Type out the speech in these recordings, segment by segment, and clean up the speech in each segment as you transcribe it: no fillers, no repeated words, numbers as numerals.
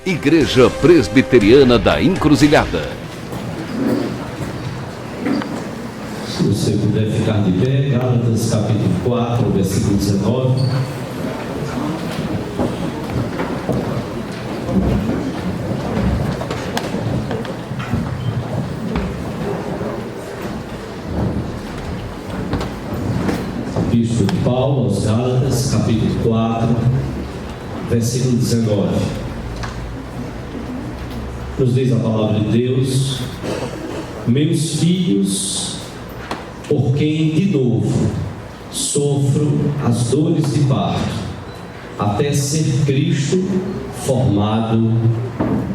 Igreja Presbiteriana da Encruzilhada. Se você puder ficar de pé, Gálatas capítulo 4, versículo 19. Epístola de Paulo aos Gálatas, capítulo 4, versículo 19. Nos diz a palavra de Deus: meus filhos, por quem de novo sofro as dores de parto, até ser Cristo formado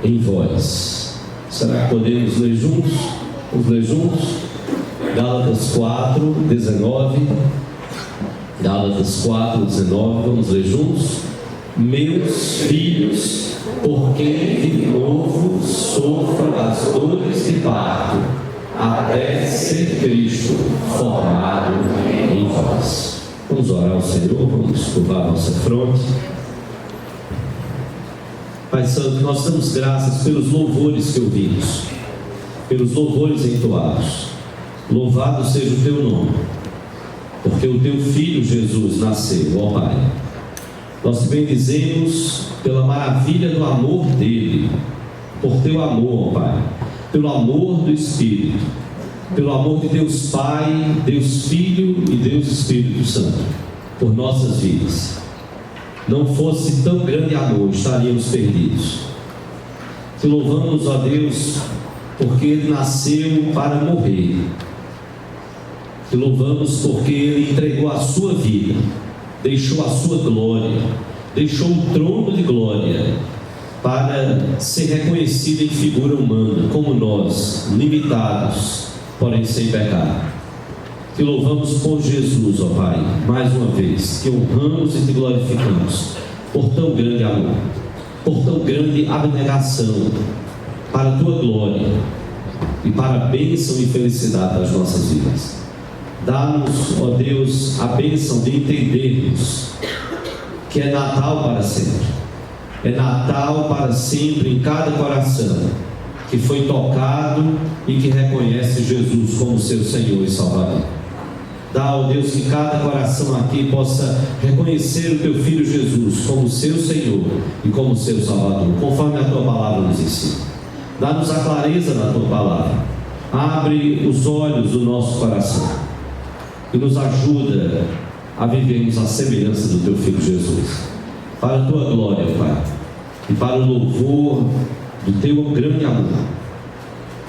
em vós. Será que podemos ler juntos? Vamos ler juntos? Gálatas 4, 19. Gálatas 4, 19, vamos ler juntos. Meus filhos, por quem de novo sofro as dores de parto, até ser Cristo formado em vós. Vamos orar ao Senhor, vamos curvar a nossa fronte. Pai Santo, nós damos graças pelos louvores que ouvimos, pelos louvores entoados. Louvado seja o teu nome, porque o teu Filho Jesus nasceu, ó Pai. Nós te bendizemos pela maravilha do amor dele, por teu amor, ó Pai, pelo amor do Espírito, pelo amor de Deus Pai, Deus Filho e Deus Espírito Santo, por nossas vidas. Não fosse tão grande amor, estaríamos perdidos. Te louvamos, ó Deus, porque Ele nasceu para morrer. Te louvamos porque Ele entregou a sua vida, deixou a sua glória, deixou o trono de glória para ser reconhecido em figura humana, como nós, limitados, porém sem pecado. Te louvamos por Jesus, ó Pai, mais uma vez, que honramos e te glorificamos por tão grande amor, por tão grande abnegação, para a tua glória e para a bênção e felicidade das nossas vidas. Dá-nos, ó Deus, a bênção de entendermos que é Natal para sempre. É Natal para sempre em cada coração que foi tocado e que reconhece Jesus como seu Senhor e Salvador. Dá, ó Deus, que cada coração aqui possa reconhecer o teu Filho Jesus como seu Senhor e como seu Salvador, conforme a tua palavra nos ensina. Dá-nos a clareza na tua palavra. Abre os olhos do nosso coração e nos ajuda a vivermos a semelhança do teu Filho Jesus, para a tua glória, Pai, e para o louvor do teu grande amor,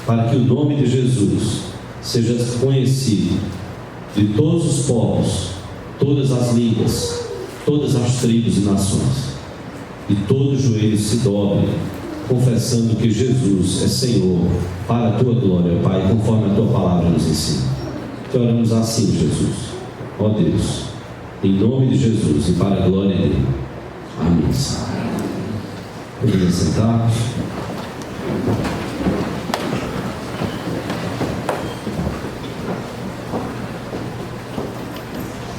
para que o nome de Jesus seja conhecido de todos os povos, todas as línguas, todas as tribos e nações, e todo joelho se dobre, confessando que Jesus é Senhor, para a tua glória, Pai, conforme a tua palavra nos ensina. Te oramos assim, Jesus, ó Deus, em nome de Jesus e para a glória dele. Amém. Podemos sentar.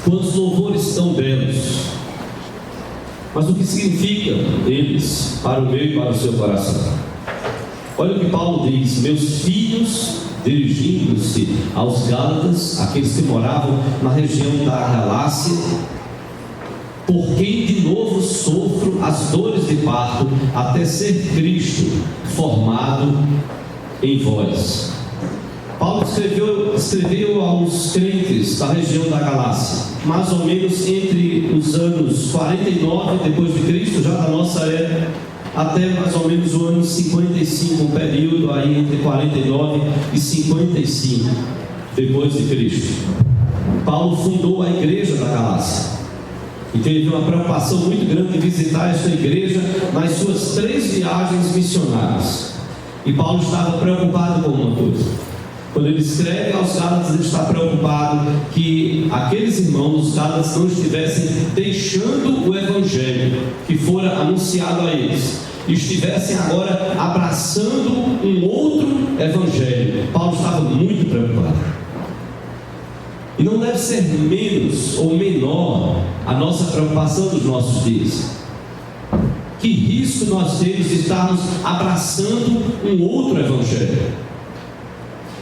Quantos louvores tão belos, mas o que significa eles para o meu e para o seu coração? Olha o que Paulo diz: meus filhos, dirigindo-se aos Gálatas, aqueles que moravam na região da Galácia, por quem de novo sofro as dores de parto, até ser Cristo formado em vós. Paulo escreveu aos crentes da região da Galácia, mais ou menos entre os anos 49 depois de Cristo, já da nossa era, até mais ou menos o ano 55, um período aí entre 49 e 55 depois de Cristo. Paulo fundou a igreja da Galácia e teve uma preocupação muito grande em visitar esta igreja nas suas 3 viagens missionárias. E Paulo estava preocupado com uma coisa: quando ele escreve aos Gálatas, ele está preocupado que aqueles irmãos, os Gálatas, não estivessem deixando o evangelho que fora anunciado a eles, e estivessem agora abraçando um outro evangelho. Paulo estava muito preocupado. E não deve ser menos ou menor a nossa preocupação dos nossos dias. Que risco nós temos de estarmos abraçando um outro evangelho.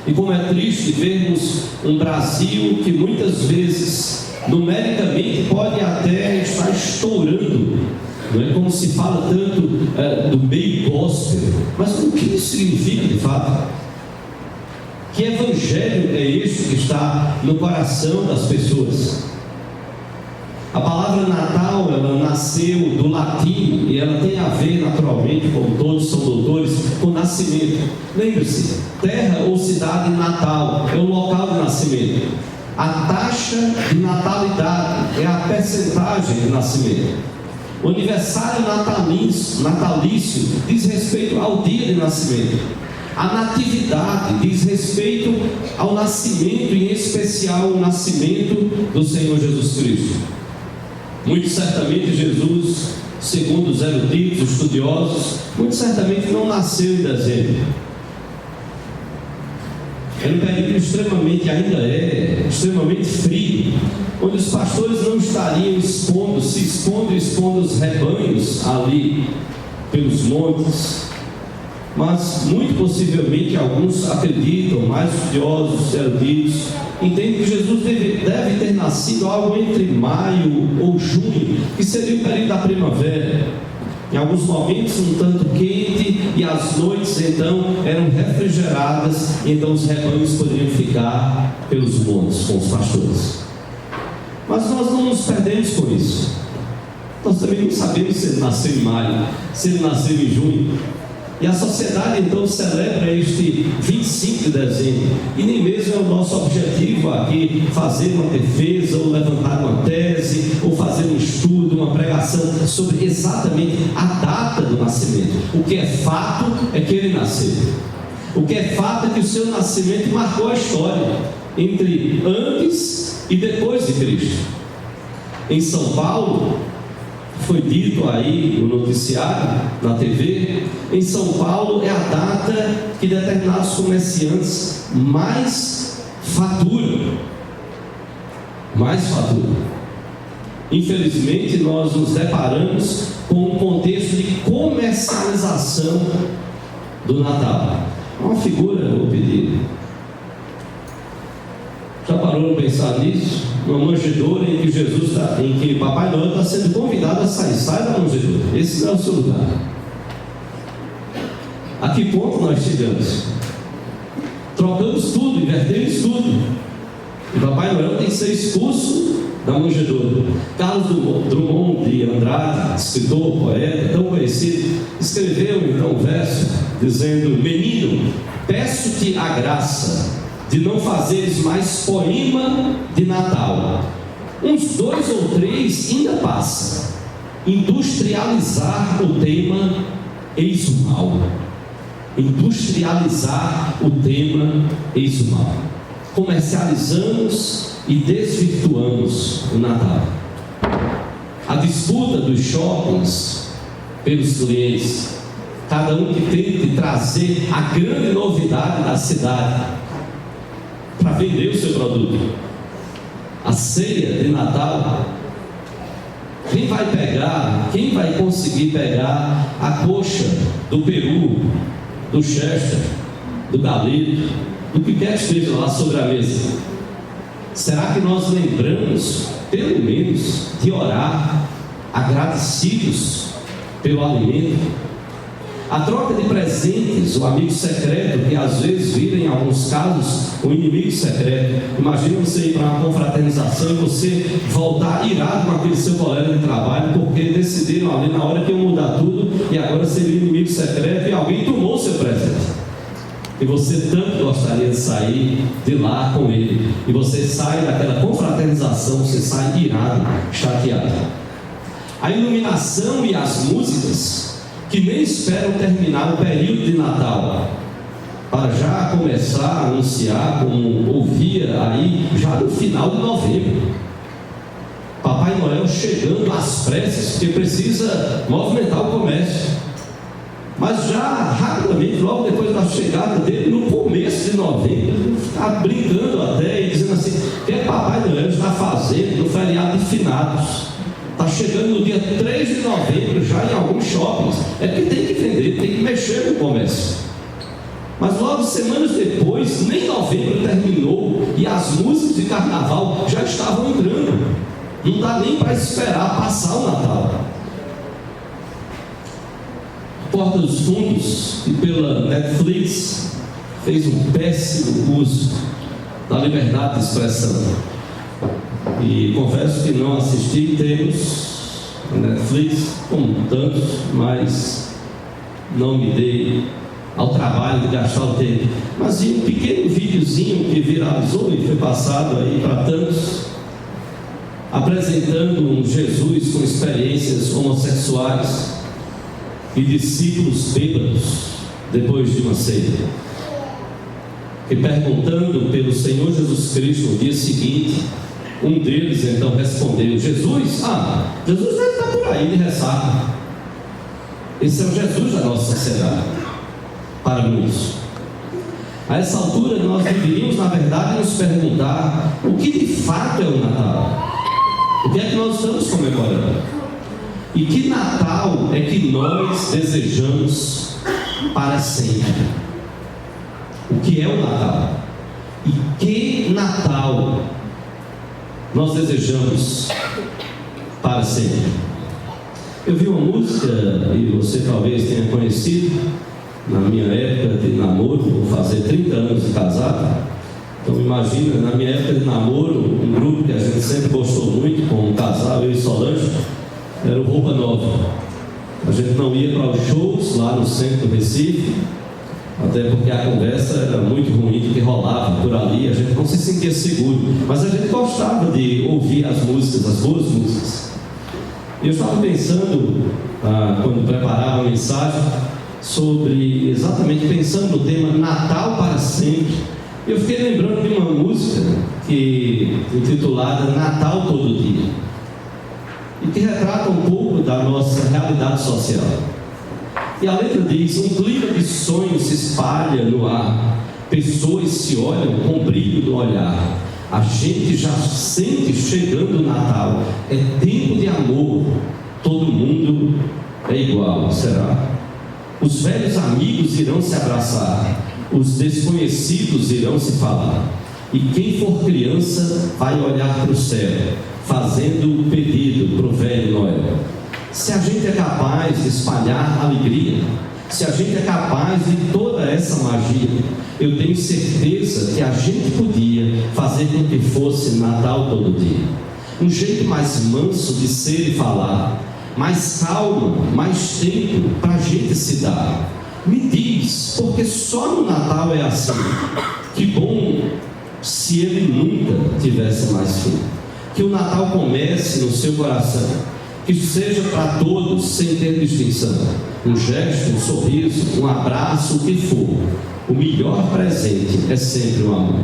E como é triste vermos um Brasil que muitas vezes, numericamente, pode até estar estourando, não é? Como se fala tanto do meio gospel, mas o que isso significa de fato? Que evangelho é este que está no coração das pessoas? A palavra Natal, ela nasceu do latim e ela tem a ver naturalmente, como todos são doutores, com nascimento. Lembre-se, terra ou cidade natal é o local de nascimento. A taxa de natalidade é a percentagem de nascimento. O aniversário natalício diz respeito ao dia de nascimento. A natividade diz respeito ao nascimento, em especial o nascimento do Senhor Jesus Cristo. Muito certamente Jesus, segundo os eruditos, estudiosos, muito certamente não nasceu em dezembro. Era um período extremamente frio, onde os pastores não estariam expondo os rebanhos ali pelos montes. Mas muito possivelmente alguns acreditam, mais estudiosos, eruditos, entendem que Jesus deve ter nascido algo entre maio ou junho, que seria o período da primavera. Em alguns momentos um tanto quente, e as noites então eram refrigeradas, e então os rebanhos poderiam ficar pelos montes com os pastores. Mas nós não nos perdemos com isso. Nós também não sabemos se ele nasceu em maio, se ele nasceu em junho. E a sociedade então celebra este 25 de dezembro, e nem mesmo é o nosso objetivo aqui fazer uma defesa, ou levantar uma tese, ou fazer um estudo, uma pregação sobre exatamente a data do nascimento. O que é fato é que ele nasceu. O que é fato é que o seu nascimento marcou a história entre antes e depois de Cristo. Em São Paulo, foi dito aí no noticiário, na TV, em São Paulo é a data que determinados comerciantes mais faturam. Infelizmente, nós nos deparamos com um contexto de comercialização do Natal. Uma figura, eu vou pedir. Já parou para pensar nisso? Uma manjedoura em que Papai Noel está sendo convidado a sair. Sai da manjedoura. Esse não é o seu lugar. A que ponto nós chegamos? Trocamos tudo, invertemos tudo. E Papai Noel tem que ser expulso da manjedoura. Carlos Drummond de Andrade, escritor, poeta, tão conhecido, escreveu então um verso dizendo: menino, peço-te a graça de não fazeres mais poema de Natal. Uns 2 ou 3 ainda passa. Industrializar o tema, eis o mal. Industrializar o tema, eis o mal. Comercializamos e desvirtuamos o Natal. A disputa dos shoppings pelos clientes, cada um que tente trazer a grande novidade da cidade para vender o seu produto. A ceia de Natal, quem vai conseguir pegar a coxa do peru, do chester, do galeto, do que quer que esteja lá sobre a mesa? Será que nós lembramos, pelo menos, de orar agradecidos pelo alimento? A troca de presentes, o amigo secreto, que às vezes vira em alguns casos o inimigo secreto. Imagina você ir para uma confraternização e você voltar irado com aquele seu colega de trabalho, porque decidiram ali na hora que iam mudar tudo, e agora seria inimigo secreto e alguém tomou o seu presente. E você tanto gostaria de sair de lá com ele, e você sai daquela confraternização, você sai irado, chateado. A iluminação e as músicas que nem esperam terminar o período de Natal, para já começar a anunciar, como ouvia aí, já no final de novembro, Papai Noel chegando às pressas, porque precisa movimentar o comércio. Mas já rapidamente, logo depois da chegada dele, no começo de novembro, ele está brincando até e dizendo assim: o que Papai Noel está fazendo no feriado de finados? Está chegando no dia 3 de novembro, já em alguns shoppings. É porque tem que vender, tem que mexer com o comércio. Mas logo semanas depois, nem novembro terminou e as músicas de carnaval já estavam entrando. Não dá nem para esperar passar o Natal. Porta dos Fundos e pela Netflix fez um péssimo uso da liberdade de expressão. E confesso que não assisti, temos a Netflix, como tantos, mas não me dei ao trabalho de gastar o tempo. Mas vi um pequeno videozinho que viralizou e foi passado aí para tantos, apresentando um Jesus com experiências homossexuais e discípulos bêbados depois de uma ceia. E perguntando pelo Senhor Jesus Cristo no dia seguinte, um deles então respondeu: Jesus deve estar por aí de ressaca. Esse é o Jesus da nossa sociedade, para muitos. A essa altura nós deveríamos, na verdade, nos perguntar o que de fato é o Natal. O que é que nós estamos comemorando? E que Natal é que nós desejamos para sempre? O que é o Natal? E que Natal nós desejamos para sempre? Eu vi uma música, e você talvez tenha conhecido, na minha época de namoro, vou fazer 30 anos de casado. Então imagina, na minha época de namoro, um grupo que a gente sempre gostou muito, com um casal, eu e Solange, era o Roupa Nova. A gente não ia para os shows lá no centro do Recife, até porque a conversa era muito ruim do que rolava por ali, a gente não se sentia seguro, mas a gente gostava de ouvir as músicas, as boas músicas. E eu estava pensando, quando preparava a mensagem, sobre, exatamente pensando no tema Natal para sempre. Eu fiquei lembrando de uma música intitulada Natal Todo Dia, e que retrata um pouco da nossa realidade social. E a letra diz: um clima de sonho se espalha no ar, pessoas se olham com brilho no olhar, a gente já sente chegando o Natal, é tempo de amor, todo mundo é igual, será? Os velhos amigos irão se abraçar, os desconhecidos irão se falar, e quem for criança vai olhar para o céu, fazendo o pedido para o velho Noel. Se a gente é capaz de espalhar alegria, se a gente é capaz de toda essa magia, eu tenho certeza que a gente podia fazer com que fosse Natal todo dia. Um jeito mais manso de ser e falar, mais calma, mais tempo para a gente se dar. Me diz, porque só no Natal é assim. Que bom se ele nunca tivesse mais fim. Que o Natal comece no seu coração, que seja para todos sem ter distinção. Um gesto, um sorriso, um abraço, o que for, o melhor presente é sempre o amor.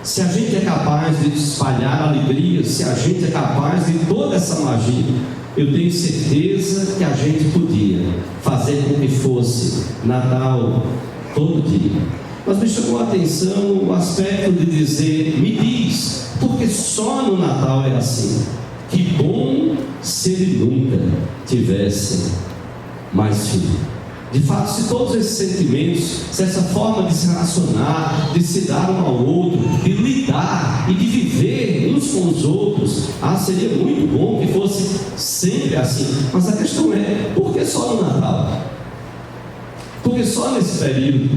Se a gente é capaz de espalhar alegria, se a gente é capaz de toda essa magia, eu tenho certeza que a gente podia fazer com que fosse Natal todo dia. Mas me chamou a atenção o aspecto de dizer: me diz, porque só no Natal é assim. Que bom se ele nunca tivesse mais fim. De fato, se todos esses sentimentos, se essa forma de se relacionar, de se dar um ao outro, de lidar e de viver uns com os outros, seria muito bom que fosse sempre assim. Mas a questão é, por que só no Natal? Por que só nesse período?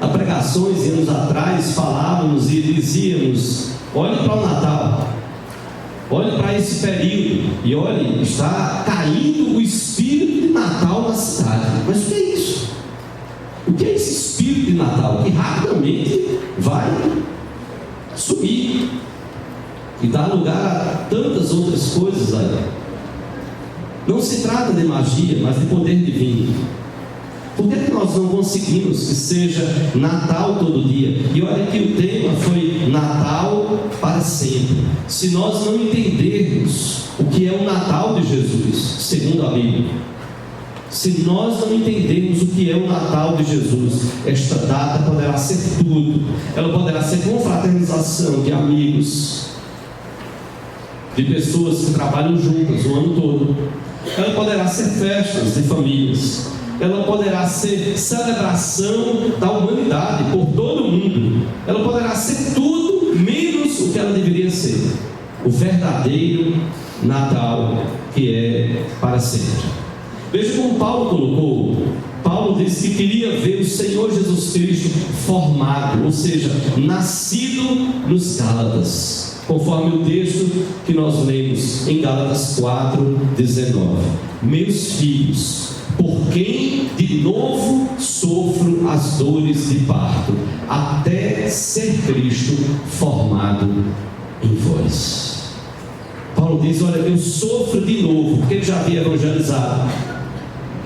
Há pregações anos atrás falávamos e dizíamos: olhe para o Natal, olhe para esse período e olhe, está caindo o espírito de Natal na cidade. Mas o que é isso? O que é esse espírito de Natal que rapidamente vai sumir e dar lugar a tantas outras coisas aí? Não se trata de magia, mas de poder divino. Por que nós não conseguimos que seja Natal todo dia? E olha que o tema foi Natal para sempre. Se nós não entendermos o que é o Natal de Jesus, segundo a Bíblia, se nós não entendermos o que é o Natal de Jesus, esta data poderá ser tudo. Ela poderá ser confraternização de amigos, de pessoas que trabalham juntas o ano todo. Ela poderá ser festas de famílias. Ela poderá ser celebração da humanidade por todo o mundo. Ela poderá ser tudo menos o que ela deveria ser: o verdadeiro Natal, que é para sempre. Veja como Paulo colocou. Paulo disse que queria ver o Senhor Jesus Cristo formado, ou seja, nascido nos Gálatas, conforme o texto que nós lemos em Gálatas 4:19. Meus filhos, por quem de novo sofro as dores de parto, até ser Cristo formado em vós. Paulo diz: olha, eu sofro de novo, porque ele já havia evangelizado,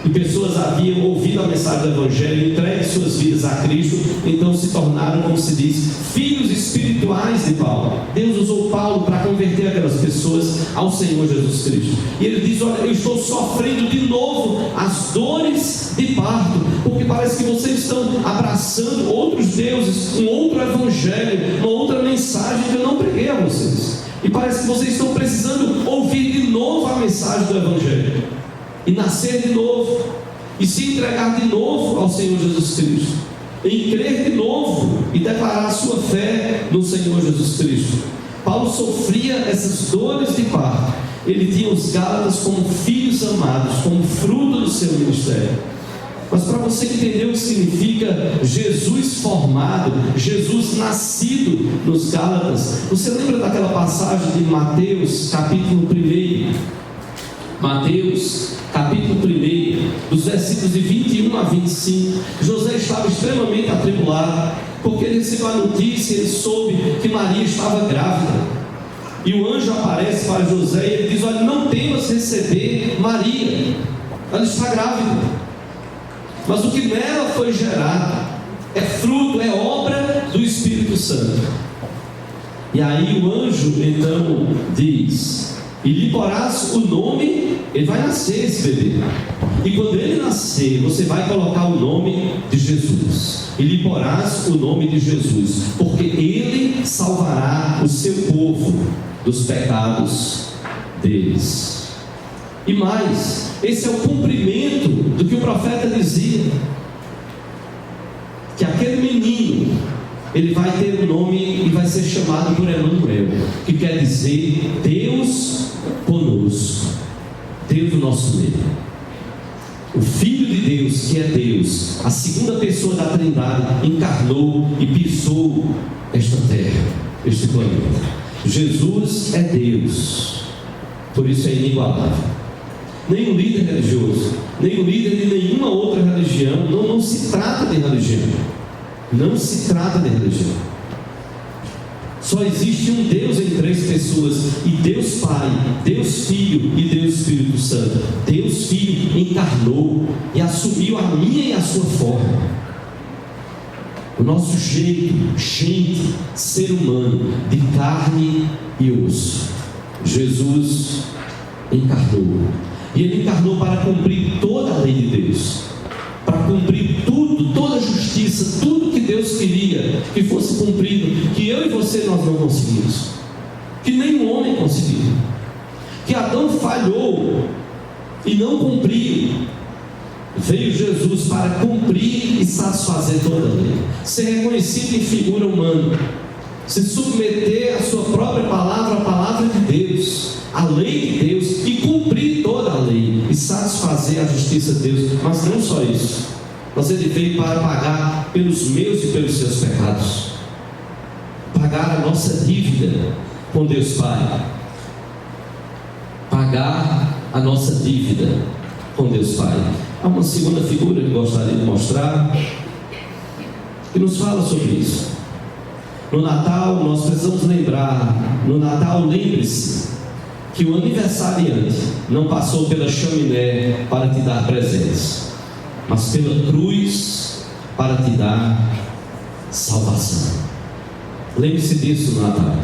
e pessoas haviam ouvido a mensagem do Evangelho, entregue suas vidas a Cristo, então se tornaram, como se diz, filhos espirituais de Paulo. Deus usou Paulo para converter aquelas pessoas ao Senhor Jesus Cristo. E ele diz: olha, eu estou sofrendo de novo as dores de parto, porque parece que vocês estão abraçando outros deuses, um outro evangelho, uma outra mensagem que eu não preguei a vocês. E parece que vocês estão precisando ouvir de novo a mensagem do evangelho, e nascer de novo, e se entregar de novo ao Senhor Jesus Cristo, em crer de novo e declarar a sua fé no Senhor Jesus Cristo. Paulo sofria essas dores de parto. Ele tinha os Gálatas como filhos amados, como fruto do seu ministério. Mas para você entender o que significa Jesus formado, Jesus nascido nos Gálatas, você lembra daquela passagem de Mateus capítulo 1? Mateus capítulo 1, dos versículos de 21 a 25. José estava extremamente atribulado, porque ele recebeu a notícia, ele soube que Maria estava grávida. E o anjo aparece para José e ele diz: olha, não temas receber Maria, ela está grávida, mas o que nela foi gerado é fruto, é obra do Espírito Santo. E aí o anjo então diz: e lhe porás o nome, ele vai nascer esse bebê, e quando ele nascer, você vai colocar o nome de Jesus, e lhe porás o nome de Jesus, porque ele salvará o seu povo dos pecados deles. E mais, esse é o cumprimento do que o profeta dizia, que aquele menino, ele vai ter um nome e vai ser chamado por Emanuel, que quer dizer Deus conosco, Deus do nosso meio. O Filho de Deus, que é Deus, a segunda pessoa da Trindade, encarnou e pisou esta terra, este planeta. Jesus é Deus, por isso é inigualável. Nem o líder religioso, nem o líder de nenhuma outra religião, não se trata de religião. Não se trata de religião. Só existe um Deus em três pessoas, e Deus Pai, Deus Filho e Deus Espírito Santo. Deus Filho encarnou e assumiu a minha e a sua forma, o nosso jeito, gente, ser humano, de carne e osso. Jesus encarnou, e Ele encarnou para cumprir toda a lei de Deus, para cumprir tudo, toda a justiça, tudo que Deus queria que fosse cumprido, que eu e você nós não conseguimos, que nenhum homem conseguiu, que Adão falhou e não cumpriu. Veio Jesus para cumprir e satisfazer toda a lei, ser reconhecido em figura humana, se submeter à sua própria palavra, a palavra de Deus, a lei de Deus, e cumprir toda a lei e satisfazer a justiça de Deus. Mas não só isso, mas Ele veio para pagar pelos meus e pelos seus pecados, pagar a nossa dívida com Deus Pai, pagar a nossa dívida com Deus Pai. Há uma segunda figura que gostaria de mostrar, que nos fala sobre isso. No Natal, nós precisamos lembrar, no Natal, lembre-se que o aniversariante não passou pela chaminé para te dar presentes, mas pela cruz para te dar salvação. Lembre-se disso no Natal.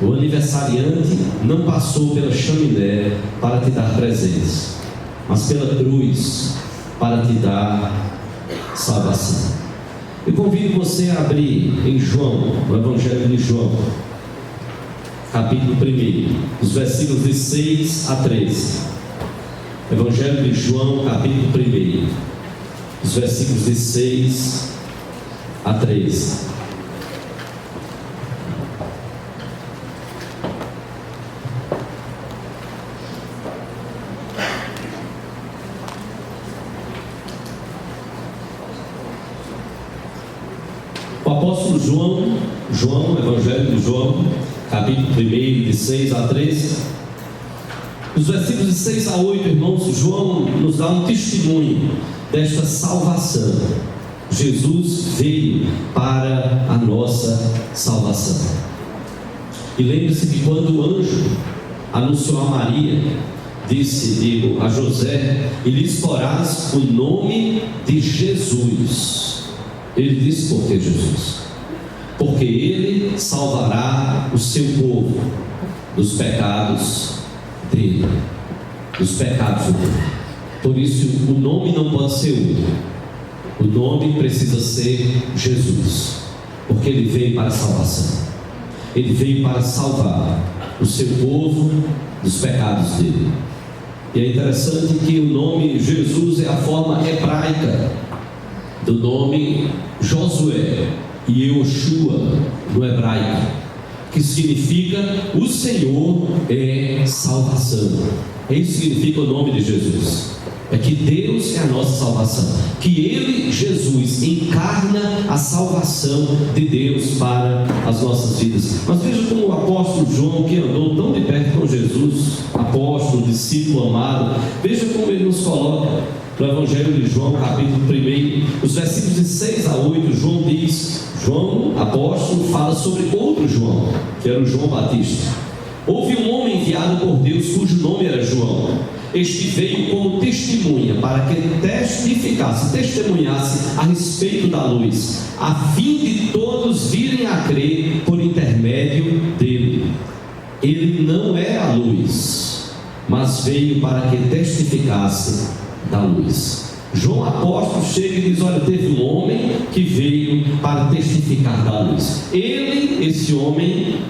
O aniversariante não passou pela chaminé para te dar presentes, mas pela cruz para te dar salvação. Eu convido você a abrir em João, no Evangelho de João, capítulo 1, os versículos de 6 a 13. Evangelho de João, capítulo 1, os versículos de 6 a 13. O apóstolo João, Evangelho de João, capítulo 1, de 6 a 13. Os versículos de 6 a 8, irmãos, João nos dá um testemunho desta salvação. Jesus veio para a nossa salvação. E lembre-se que quando o anjo anunciou a Maria, disse a José: e lhes porás o nome de Jesus. Ele disse: por que Jesus? Porque ele salvará o seu povo dos pecados dele, dos pecados do povo. Por isso o nome não pode ser outro. O nome precisa ser Jesus, porque ele veio para a salvação. Ele veio para salvar o seu povo dos pecados dele. E é interessante que o nome Jesus é a forma hebraica do nome Josué e Yoshua no hebraico, que significa o Senhor é salvação. Isso significa o nome de Jesus. É que Deus é a nossa salvação, que Ele, Jesus, encarna a salvação de Deus para as nossas vidas. Mas veja como o apóstolo João, que andou tão de perto com Jesus, apóstolo, discípulo amado, veja como ele nos coloca no Evangelho de João, capítulo 1, os versículos de 6 a 8. João diz, João, apóstolo, fala sobre outro João, que era o João Batista. Houve um homem enviado por Deus, cujo nome era João. Este veio como testemunha, para que testemunhasse a respeito da luz, a fim de todos virem a crer por intermédio dele. Ele não é a luz, mas veio para que testificasse da luz. João apóstolo chega e diz: olha, teve um homem que veio para testificar da luz. Ele, esse homem,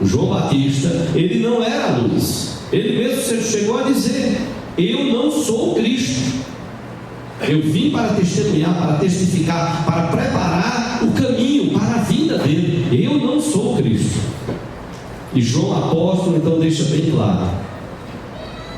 João Batista, ele não era a luz. Ele mesmo chegou a dizer: eu não sou o Cristo. Eu vim para testemunhar, para testificar, para preparar o caminho para a vinda dele. Eu não sou o Cristo. E João apóstolo então deixa bem claro: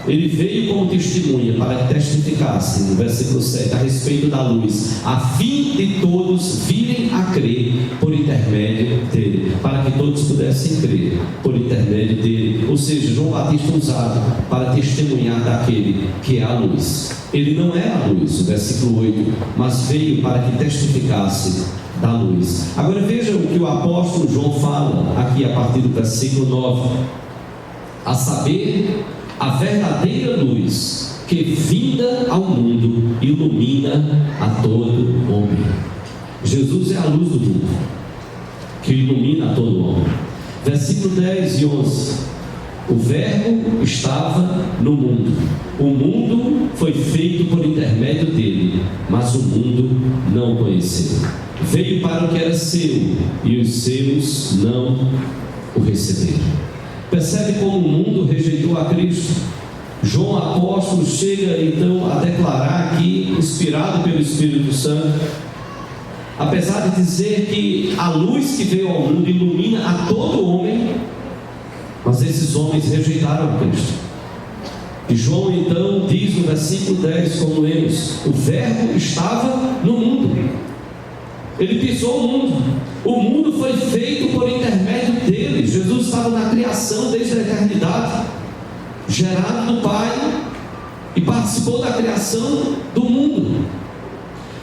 ele veio como testemunha para que testificasse, no versículo 7, a respeito da luz, a fim de todos virem a crer por intermédio dele, para que todos pudessem crer por intermédio dele. Ou seja, João Batista usado para testemunhar daquele que é a luz. Ele não é a luz, o versículo 8, mas veio para que testificasse da luz. Agora veja o que o apóstolo João fala aqui a partir do versículo 9: a saber, a verdadeira luz que vinda ao mundo ilumina a todo homem. Jesus é a luz do mundo que ilumina a todo homem. Versículo 10 e 11: o verbo estava no mundo, o mundo foi feito por intermédio dele, mas o mundo não o conheceu. Veio para o que era seu, e os seus não o receberam. Percebe como o mundo rejeitou a Cristo? João apóstolo chega então a declarar aqui, inspirado pelo Espírito Santo, apesar de dizer que a luz que veio ao mundo ilumina a todo homem, mas esses homens rejeitaram a Cristo. E João então diz no versículo 10, como lemos: o verbo estava no mundo. Ele pisou o mundo foi feito por intermédio dele. Jesus estava na criação desde a eternidade, gerado do Pai, e participou da criação do mundo,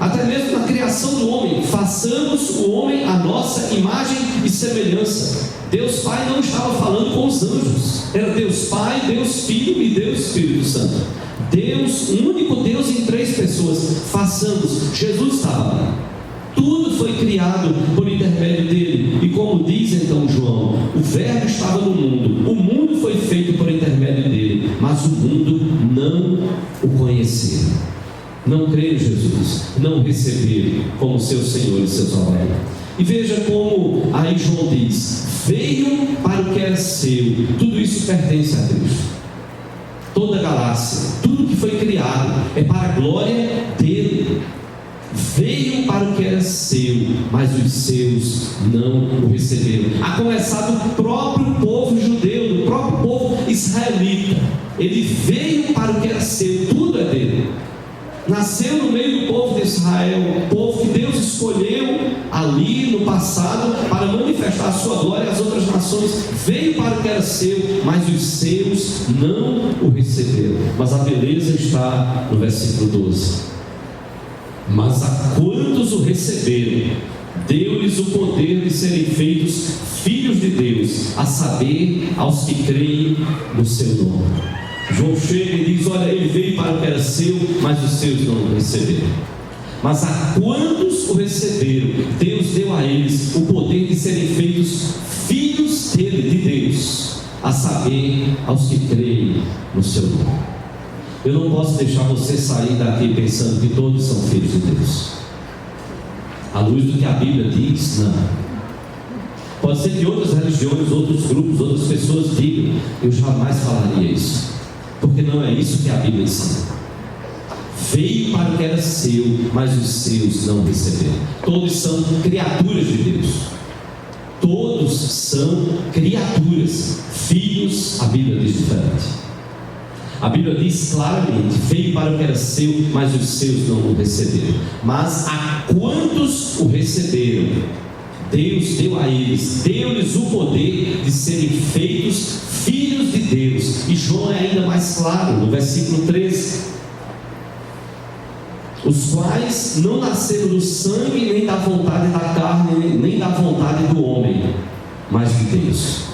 até mesmo na criação do homem. Façamos o homem à nossa imagem e semelhança. Deus Pai não estava falando com os anjos, era Deus Pai, Deus Filho e Deus Espírito Santo. Deus, um único Deus em três pessoas. Façamos. Jesus estava lá. Tudo foi criado por intermédio dele. E como diz então João, o verbo estava no mundo, o mundo foi feito por intermédio dele, mas o mundo não o conheceu. Não creram em Jesus, não receberam como seu Senhor e seu Salvador. E veja como aí João diz: veio para o que era seu. Tudo isso pertence a Cristo. Toda a galáxia, tudo que foi criado é para a glória dele. Veio para o que era seu, mas os seus não o receberam. A começar do próprio povo judeu, do próprio povo israelita. Ele veio para o que era seu, tudo é dele. Nasceu no meio do povo de Israel, o povo que Deus escolheu ali no passado para manifestar a sua glória às outras nações. Veio para o que era seu, mas os seus não o receberam. Mas a beleza está no versículo 12. Mas a quantos o receberam, deu-lhes o poder de serem feitos filhos de Deus, a saber, aos que creem no seu nome. João chega e diz: olha, ele veio para o que era seu, mas os seus não o receberam. Mas a quantos o receberam, Deus deu a eles o poder de serem feitos filhos dele, de Deus, a saber, aos que creem no seu nome. Eu não posso deixar você sair daqui pensando que todos são filhos de Deus. À luz do que a Bíblia diz, não. Pode ser que outras religiões, outros grupos, outras pessoas digam: eu jamais falaria isso, porque não é isso que a Bíblia ensina. Veio para o que era seu, mas os seus não receberam. Todos são criaturas de Deus. Todos são criaturas, filhos. A Bíblia diz diferente. A Bíblia diz claramente: veio para o que era seu, mas os seus não o receberam. Mas a quantos o receberam, Deus deu a eles, deu-lhes o poder de serem feitos filhos de Deus. E João é ainda mais claro, no versículo 13: os quais não nasceram do sangue, nem da vontade da carne, nem da vontade do homem, mas de Deus.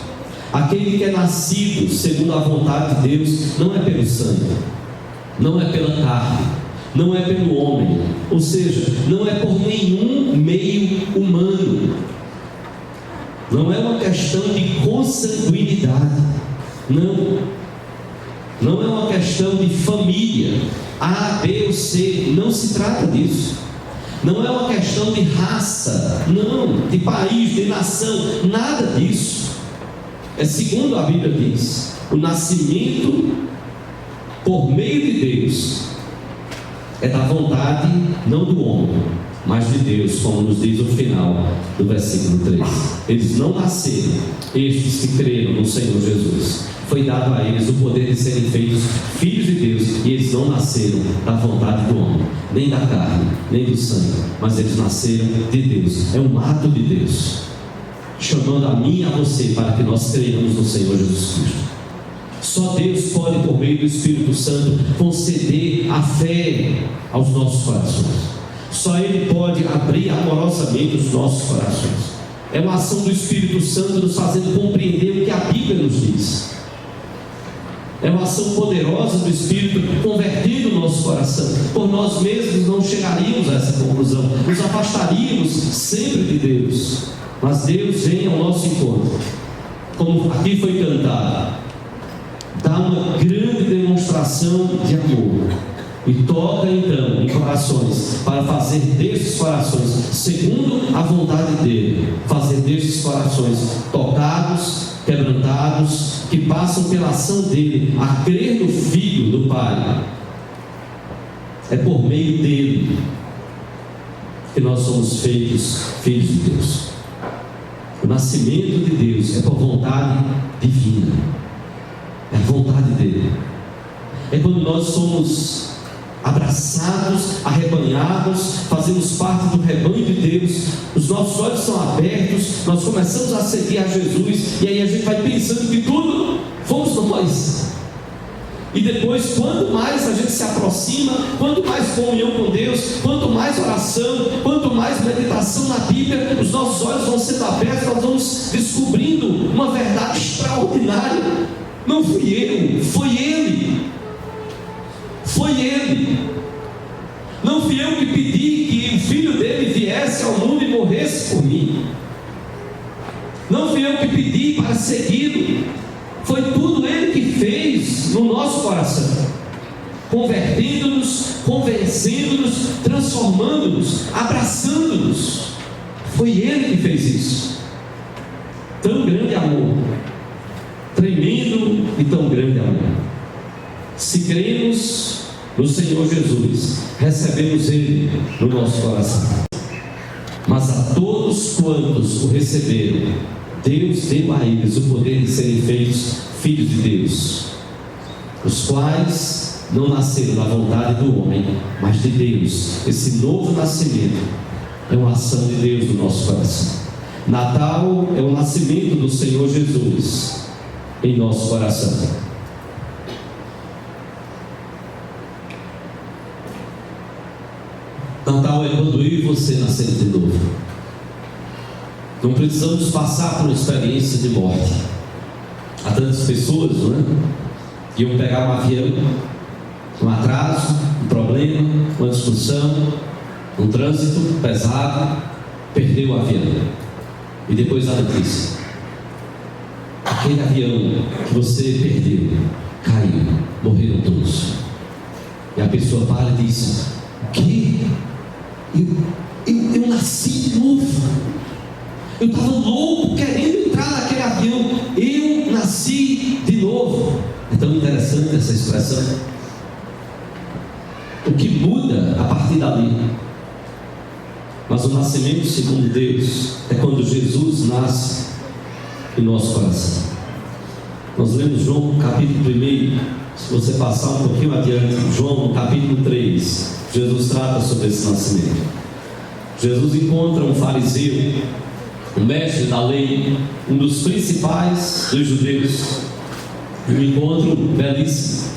Aquele que é nascido segundo a vontade de Deus não é pelo sangue, não é pela carne, não é pelo homem, ou seja, não é por nenhum meio humano. Não é uma questão de consanguinidade, não é uma questão de família A, B ou C, não se trata disso. Não é uma questão de raça, não, de país, de nação, nada disso. É segundo a Bíblia diz: o nascimento por meio de Deus é da vontade não do homem, mas de Deus, como nos diz o final do versículo 3. Eles não nasceram, estes que creram no Senhor Jesus. Foi dado a eles o poder de serem feitos filhos de Deus, e eles não nasceram da vontade do homem, nem da carne, nem do sangue, mas eles nasceram de Deus. É um ato de Deus, chamando a mim e a você para que nós creiamos no Senhor Jesus Cristo. Só Deus pode, por meio do Espírito Santo, conceder a fé aos nossos corações. Só Ele pode abrir amorosamente os nossos corações. É uma ação do Espírito Santo nos fazendo compreender o que a Bíblia nos diz. É uma ação poderosa do Espírito convertendo o nosso coração. Por nós mesmos não chegaríamos a essa conclusão, nos afastaríamos sempre de Deus. Mas Deus vem ao nosso encontro, como aqui foi cantado, dá uma grande demonstração de amor e toca então em corações, para fazer destes corações, segundo a vontade dele, fazer destes corações tocados, quebrantados, que passam pela ação dele a crer no Filho do Pai. É por meio dele que nós somos feitos filhos de Deus. O nascimento de Deus é por vontade divina, é a vontade dele. É quando nós somos abraçados, arrebanhados, fazemos parte do rebanho de Deus, os nossos olhos são abertos, nós começamos a seguir a Jesus, e aí a gente vai pensando que tudo fomos nós. E depois, quanto mais a gente se aproxima, quanto mais comunhão com Deus, quanto mais oração, quanto mais meditação na Bíblia, os nossos olhos vão sendo abertos, nós vamos descobrindo uma verdade extraordinária. Não fui eu, foi Ele. Foi Ele. Não fui eu que pedi que o Filho dele viesse ao mundo e morresse por mim. Não fui eu que pedi para segui-lo. Foi tudo Ele que fez no nosso coração, convertendo-nos, convencendo-nos, transformando-nos, abraçando-nos. Foi Ele que fez isso. Tão grande amor, tremendo e tão grande amor. Se cremos no Senhor Jesus, recebemos Ele no nosso coração. Mas a todos quantos o receberam, Deus deu a eles o poder de serem feitos filhos de Deus, os quais não nasceram da vontade do homem, mas de Deus. Esse novo nascimento é uma ação de Deus no nosso coração. Natal é o nascimento do Senhor Jesus em nosso coração. Natal é quando eu e você nascemos de novo. Não precisamos passar por uma experiência de morte. Há tantas pessoas, não é? Que iam pegar um avião, um atraso, um problema, uma discussão, um trânsito pesado, perdeu o avião. E depois a notícia: aquele avião que você perdeu, caiu, morreram todos. E a pessoa para e diz: o quê? Eu nasci de novo. Eu estava louco querendo entrar naquele avião. Eu nasci de novo. É tão interessante essa expressão. O que muda a partir dali? Mas o nascimento segundo Deus é quando Jesus nasce em nosso coração. Nós lemos João capítulo 1. Se você passar um pouquinho adiante, João capítulo 3, Jesus trata sobre esse nascimento. Jesus encontra um fariseu, um mestre da lei, um dos principais dos judeus. Um encontro belíssimo.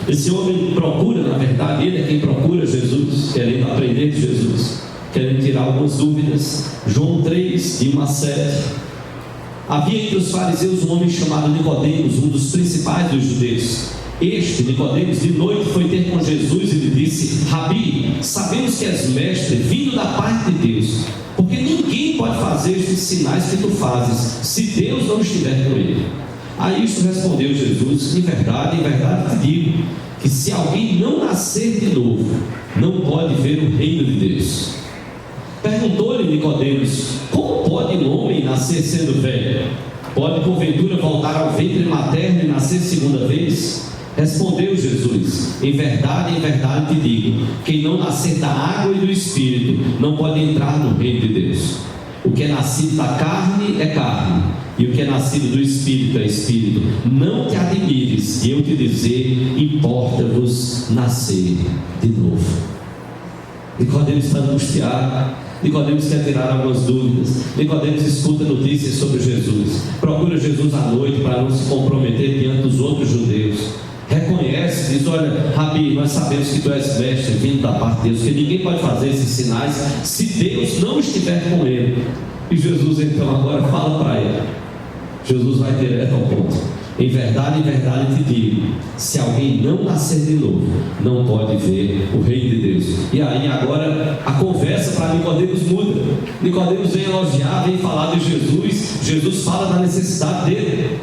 Esse homem procura, na verdade, ele é quem procura Jesus, querendo aprender de Jesus, querendo tirar algumas dúvidas. João 3, de 1 a 7. Havia entre os fariseus um homem chamado Nicodemos, um dos principais dos judeus. Este, Nicodemos, de noite foi ter com Jesus e lhe disse: Rabi, sabemos que és mestre, vindo da parte de Deus, porque ninguém pode fazer estes sinais que tu fazes, se Deus não estiver com ele. A isto respondeu Jesus: em verdade te digo, que se alguém não nascer de novo, não pode ver o reino de Deus. Perguntou-lhe Nicodemos: como pode um homem nascer sendo velho? Pode porventura voltar ao ventre materno e nascer segunda vez? Respondeu Jesus: em verdade te digo, quem não nascer da água e do Espírito não pode entrar no reino de Deus. O que é nascido da carne é carne, e o que é nascido do Espírito é Espírito. Não te admires de eu te dizer: importa-vos nascer de novo. Nicodemos está angustiado. Nicodemos quer tirar algumas dúvidas. Nicodemos escuta notícias sobre Jesus, procura Jesus à noite para não se comprometer diante dos outros judeus. Reconhece, diz: olha, Rabi, nós sabemos que tu és mestre vindo da parte de Deus, que ninguém pode fazer esses sinais se Deus não estiver com ele. E Jesus então agora fala para ele. Jesus vai direto ao ponto: em verdade te digo, se alguém não nascer de novo, não pode ver o reino de Deus. E aí agora a conversa para Nicodemos muda. Nicodemos vem elogiar, vem falar de Jesus. Jesus fala da necessidade dele.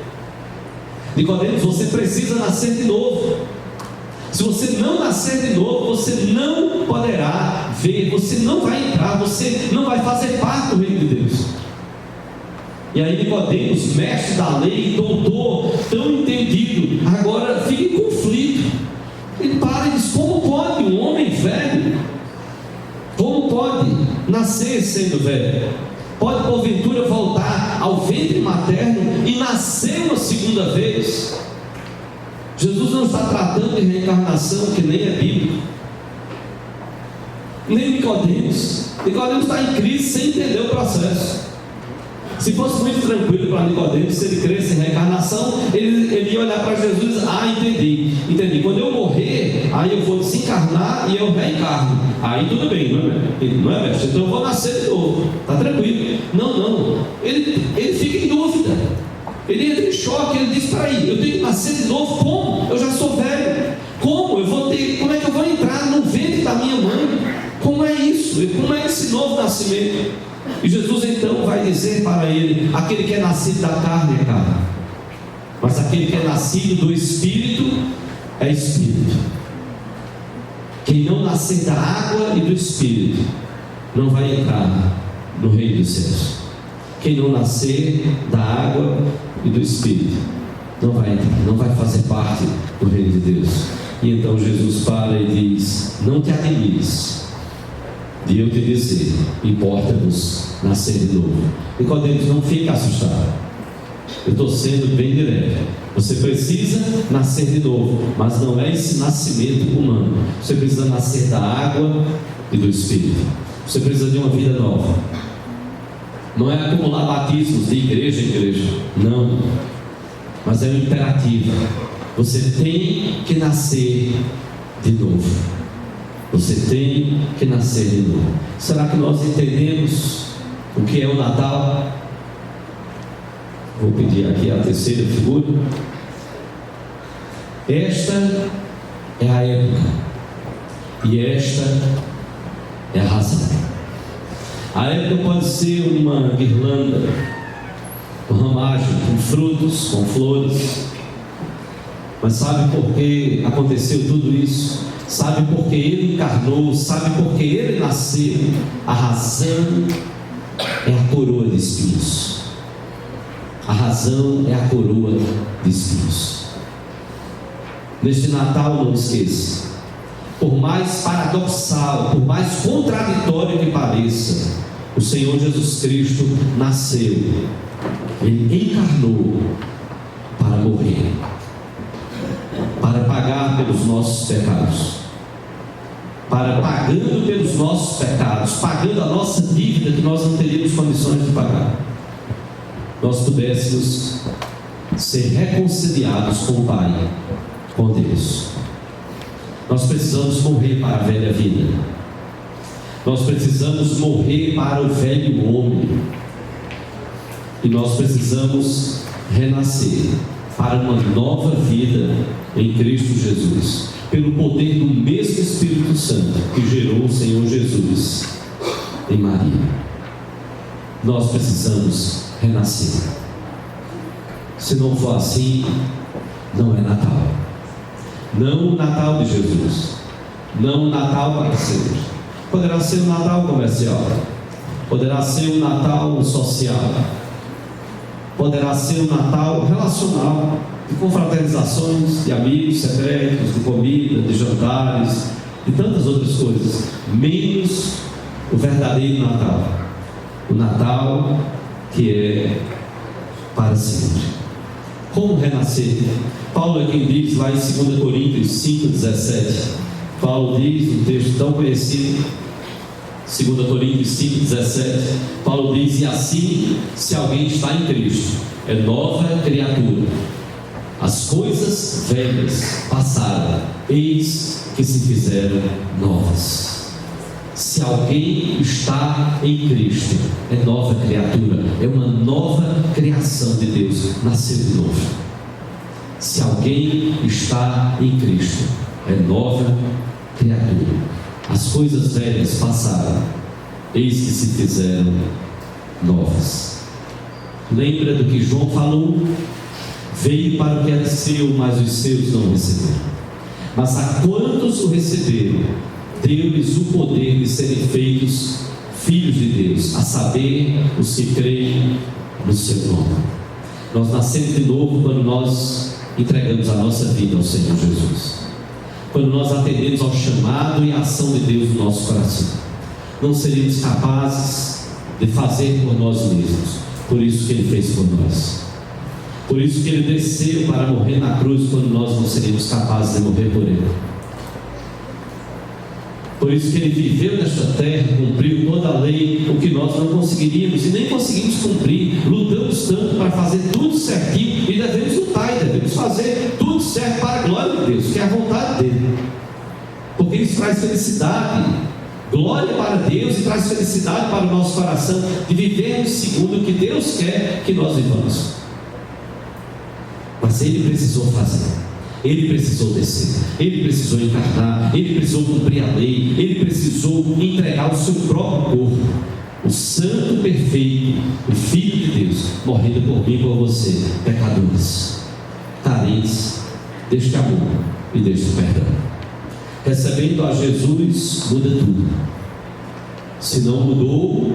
Nicodemos, você precisa nascer de novo. Se você não nascer de novo, você não poderá ver, você não vai entrar, você não vai fazer parte do reino de Deus. E aí Nicodemos, mestre da lei, doutor, tão entendido, agora fica em conflito. Ele para e diz: como pode um homem velho, como pode nascer sendo velho? Pode porventura voltar ao ventre materno e nascer uma segunda vez? Jesus não está tratando de reencarnação, que nem é bíblico. Nem Nicodemos. Nicodemos está em crise sem entender o processo. Se fosse muito tranquilo para Nicodemos, se ele cresce em reencarnação, ele ia olhar para Jesus e dizer: entendi, quando eu morrer, aí eu vou desencarnar e eu reencarno. Aí tudo bem, não é mestre? Então eu vou nascer de novo, está tranquilo. Não, ele fica em dúvida, ele entra em choque, ele diz: peraí, eu tenho que nascer de novo? Como? Eu já sou velho, como é que eu vou entrar no ventre da minha mãe? Como é isso? Como é esse novo nascimento? E Jesus então vai dizer para ele: aquele que é nascido da carne é carne, mas aquele que é nascido do Espírito é Espírito. Quem não nascer da água e do Espírito não vai entrar no reino dos céus. Quem não nascer da água e do Espírito não vai entrar, não vai fazer parte do reino de Deus. E então Jesus para e diz: não te admires de eu te dizer, importa-vos nascer de novo. Nicodemos, não fica assustado, eu estou sendo bem direto. Você precisa nascer de novo, mas não é esse nascimento humano. Você precisa nascer da água e do Espírito. Você precisa de uma vida nova. Não é acumular batismos de igreja em igreja, não, mas é um imperativo. Você tem que nascer de novo. Você tem que nascer de novo. Será que nós entendemos o que é o Natal? Vou pedir aqui a terceira figura. Esta é a época, e esta é a razão. A época pode ser uma guirlanda, uma ramagem com frutos, com flores. Mas sabe por que aconteceu tudo isso? Sabe por que Ele encarnou? Sabe por que Ele nasceu? A razão é a coroa de espinhos. A razão é a coroa de espinhos. Neste Natal, não esqueça, por mais paradoxal, por mais contraditório que pareça, o Senhor Jesus Cristo nasceu. Ele encarnou para morrer, para pagar pelos nossos pecados, para pagando pelos nossos pecados, pagando a nossa dívida que nós não teríamos condições de pagar, nós pudéssemos ser reconciliados com o Pai, com Deus. Nós precisamos morrer para a velha vida. Nós precisamos morrer para o velho homem. E nós precisamos renascer para uma nova vida em Cristo Jesus, pelo poder do mesmo Espírito Santo que gerou o Senhor Jesus em Maria. Nós precisamos renascer. Se não for assim, não é Natal. Não o Natal de Jesus, não o Natal para sempre. Poderá ser um Natal comercial, poderá ser um Natal social, poderá ser um Natal relacional, de confraternizações, de amigos secretos, de comida, de jantares, e tantas outras coisas, menos o verdadeiro Natal, o Natal que é para sempre. Como renascer? Paulo é quem diz lá em 2 Coríntios 5,17. Paulo diz, um texto tão conhecido, 2 Coríntios 5,17. Paulo diz: e assim, se alguém está em Cristo, é nova criatura. As coisas velhas passaram, eis que se fizeram novas. Se alguém está em Cristo, é nova criatura, é uma nova criação de Deus, nasceu de novo. Se alguém está em Cristo, é nova criatura. As coisas velhas passaram, eis que se fizeram novas. Lembra do que João falou? Veio para o que era seu, mas os seus não receberam. Mas a quantos o receberam, deu-lhes o poder de serem feitos filhos de Deus, a saber, os que creem no seu nome. Nós nascemos de novo quando nós entregamos a nossa vida ao Senhor Jesus, quando nós atendemos ao chamado e à ação de Deus no nosso coração. Não seríamos capazes de fazer por nós mesmos, por isso que Ele fez por nós, por isso que Ele desceu para morrer na cruz, quando nós não seríamos capazes de morrer por Ele. Por isso que Ele viveu nesta terra, cumpriu toda a lei, o que nós não conseguiríamos e nem conseguimos cumprir. Lutamos tanto para fazer tudo certinho, e devemos lutar, e devemos fazer tudo certo para a glória de Deus, que é a vontade dEle, porque isso traz felicidade, glória para Deus, e traz felicidade para o nosso coração, de vivermos segundo o que Deus quer que nós vivamos. Mas Ele precisou fazer, Ele precisou descer, Ele precisou encarnar, Ele precisou cumprir a lei, Ele precisou entregar o seu próprio corpo, o santo perfeito, o Filho de Deus, morrendo por mim e por você, pecadores, carentes deste amor e deste perdão. Recebendo a Jesus, muda tudo. Se não mudou,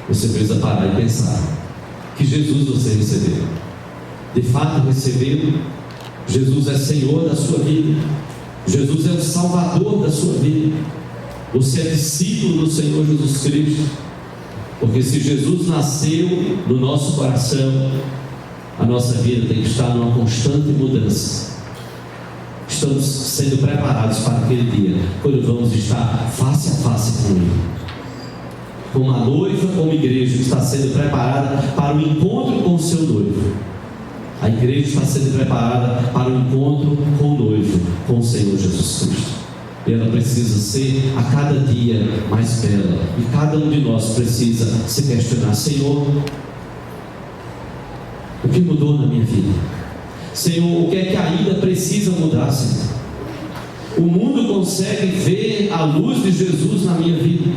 você precisa parar e pensar: que Jesus você recebeu? De fato recebeu? Jesus é Senhor da sua vida? Jesus é o Salvador da sua vida? Você é discípulo do Senhor Jesus Cristo? Porque se Jesus nasceu no nosso coração, a nossa vida tem que estar numa constante mudança. Estamos sendo preparados para aquele dia, quando vamos estar face a face com Ele. Como a noiva, como igreja, está sendo preparada para o encontro com o seu noivo. A igreja está sendo preparada para o encontro com o noivo, com o Senhor Jesus Cristo. E ela precisa ser a cada dia mais bela. E cada um de nós precisa se questionar: Senhor, o que mudou na minha vida? Senhor, o que é que ainda precisa mudar, Senhor? O mundo consegue ver a luz de Jesus na minha vida.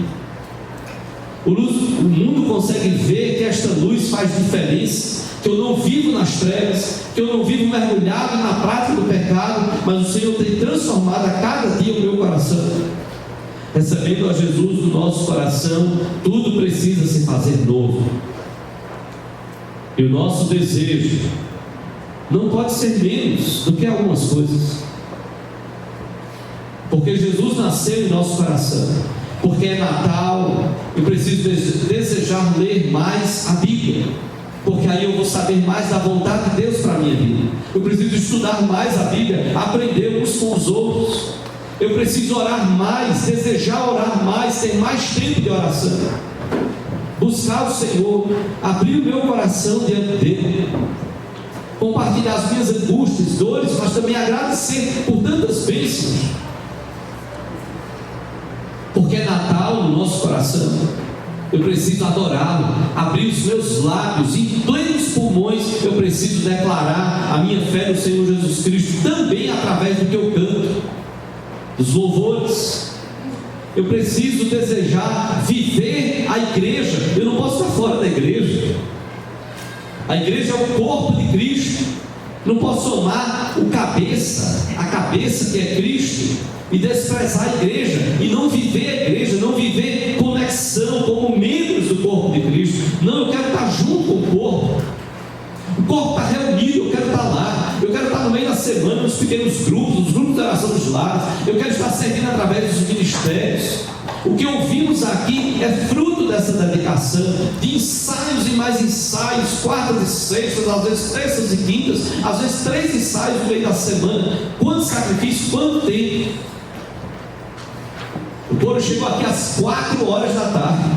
O mundo consegue ver que esta luz faz diferença, que eu não vivo nas trevas, que eu não vivo mergulhado na prática do pecado, mas o Senhor tem transformado a cada dia o meu coração. Recebendo a Jesus no nosso coração, tudo precisa se fazer novo. E o nosso desejo não pode ser menos do que algumas coisas, porque Jesus nasceu em nosso coração. Porque é Natal, eu preciso desejar ler mais a Bíblia, porque aí eu vou saber mais da vontade de Deus para a minha vida. Eu preciso estudar mais a Bíblia, aprender uns com os outros. Eu preciso orar mais, desejar orar mais, ter mais tempo de oração, buscar o Senhor, abrir o meu coração diante dEle, compartilhar as minhas angústias, dores, mas também agradecer por tantas bênçãos. Porque é Natal no nosso coração. Eu preciso adorá-lo, abrir os meus lábios, em plenos pulmões eu preciso declarar a minha fé no Senhor Jesus Cristo, também através do que eu canto, dos louvores. Eu preciso desejar viver a igreja. Eu não posso estar fora da igreja. A igreja é o corpo de Cristo. Não posso amar a cabeça que é Cristo, e desprezar a igreja, e não viver a igreja, não viver conexão como membros do corpo de Cristo. Não, eu quero estar junto com o corpo. O corpo está reunido, eu quero estar lá. Eu quero estar no meio da semana, nos pequenos grupos, nos grupos de oração dos lares. Eu quero estar servindo através dos ministérios. O que ouvimos aqui é fruto dessa dedicação, de ensaios e mais ensaios, quartas e sextas, às vezes terças e quintas, às vezes 3 ensaios no meio da semana. Quanto sacrifício, quanto tempo! O coro chegou aqui às 4 horas da tarde,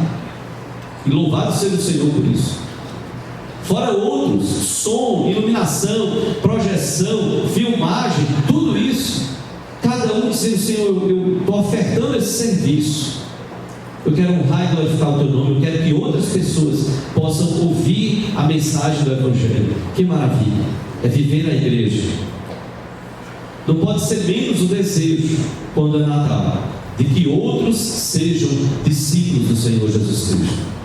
e louvado seja o Senhor por isso. Fora outros, som, iluminação, projeção, filmagem, tudo isso. Cada um dizendo: Senhor, eu estou ofertando esse serviço. Eu quero honrar e glorificar o Teu nome. Eu quero que outras pessoas possam ouvir a mensagem do Evangelho. Que maravilha! É viver na igreja. Não pode ser menos o desejo, quando é Natal, de que outros sejam discípulos do Senhor Jesus Cristo.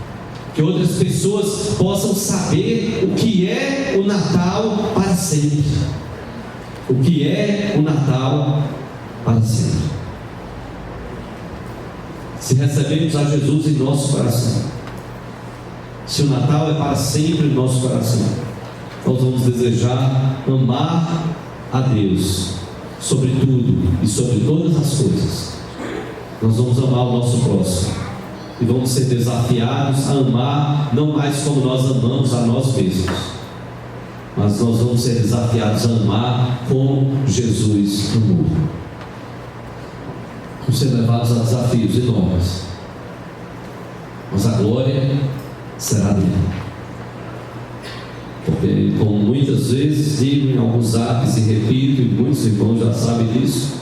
Que outras pessoas possam saber o que é o Natal para sempre. O que é o Natal para sempre. Se recebemos a Jesus em nosso coração, se o Natal é para sempre em nosso coração, nós vamos desejar amar a Deus sobre tudo e sobre todas as coisas. Nós vamos amar o nosso próximo e vamos ser desafiados a amar não mais como nós amamos a nós mesmos, mas nós vamos ser desafiados a amar como Jesus amou. Vamos ser levados a desafios enormes, mas a glória será dele. Porque, como muitas vezes digo em alguns atos e repito, e muitos irmãos já sabem disso,